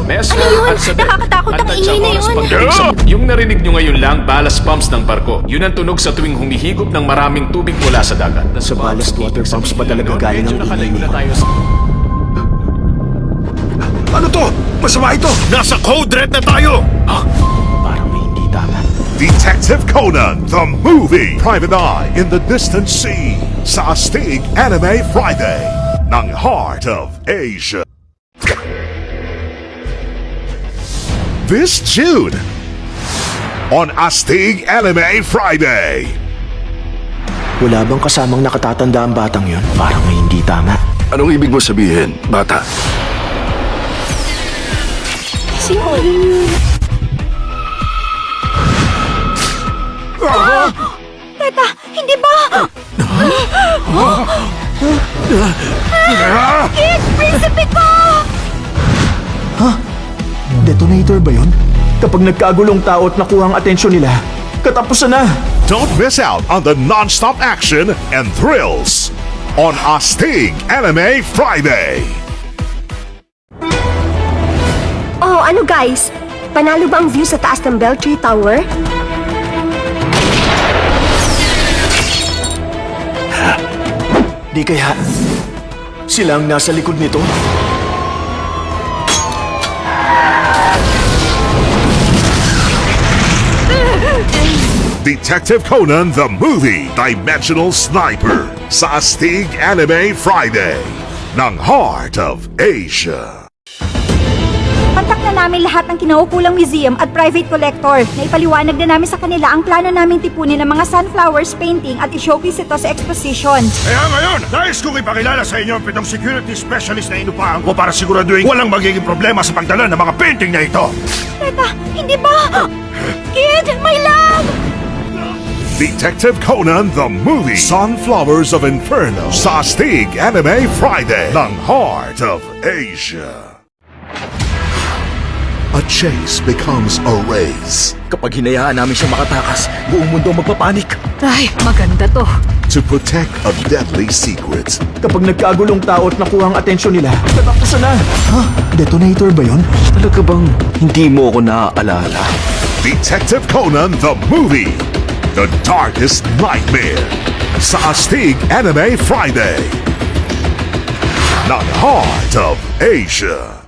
Mesra Ano yun? at sa Nakakatakot ang ingay na yun. Yung narinig nyo ngayon lang, ballast pumps ng barko. Yun ang tunog sa tuwing humihigop ng maraming tubig mula sa dagat. Sa ballast water pumps ba talaga galing ang ingay na niyo? tayo sa... Ano to? Masama ito! Nasa code red na tayo! Parang may hindi tama. Detective Conan, the movie. Private Eye in the Distant Sea. Sa Astig Anime Friday. Ng Heart of Asia. This June. On Astig Anime Friday. Wala bang kasamang nakatatanda ang batang yon? Parang may hindi tama. Anong ibig mo sabihin, bata? Sino? Teka, hindi ba? Kid, prinsipe ko! Detonator ba yon? Kapag nagkagulong tao at nakuha ang atensyon nila, katapusan na! Don't miss out on the non-stop action and thrills on Astig Anime Friday. Oh, ano guys? Panalo ba ang view sa taas ng Beltree Tower? Di kaya sila ang nasa likod nito? Detective Conan the Movie Dimensional Sniper sa Astig Anime Friday ng Heart of Asia. Kontak na namin lahat ng kinaukulang museum at private collector. Naipaliwanag na namin sa kanila ang plano naming tipunin ng mga sunflowers painting at i-showcase ito sa exposition. Kaya ngayon, nais kong ipakilala sa inyo ang 7 security specialist na inupahan ko para siguraduhin walang magiging problema sa pagdala ng mga painting na ito. Teka, hindi ba? Kid, my love! Detective Conan the Movie Sunflowers of Inferno sa Astig Anime Friday ng Heart of Asia. A chase becomes a race. Kapag hinayaan namin siya makatakas, buong mundo magpapanik. Ay, maganda to. To protect a deadly secret. Kapag nagkagulong tao at nakuha ang atensyon nila, katapusan na! Detonator ba yon? Talaga bang hindi mo ako naaalala? Detective Conan the Movie The Darkest Nightmare sa Astig Anime Friday ng Heart of Asia.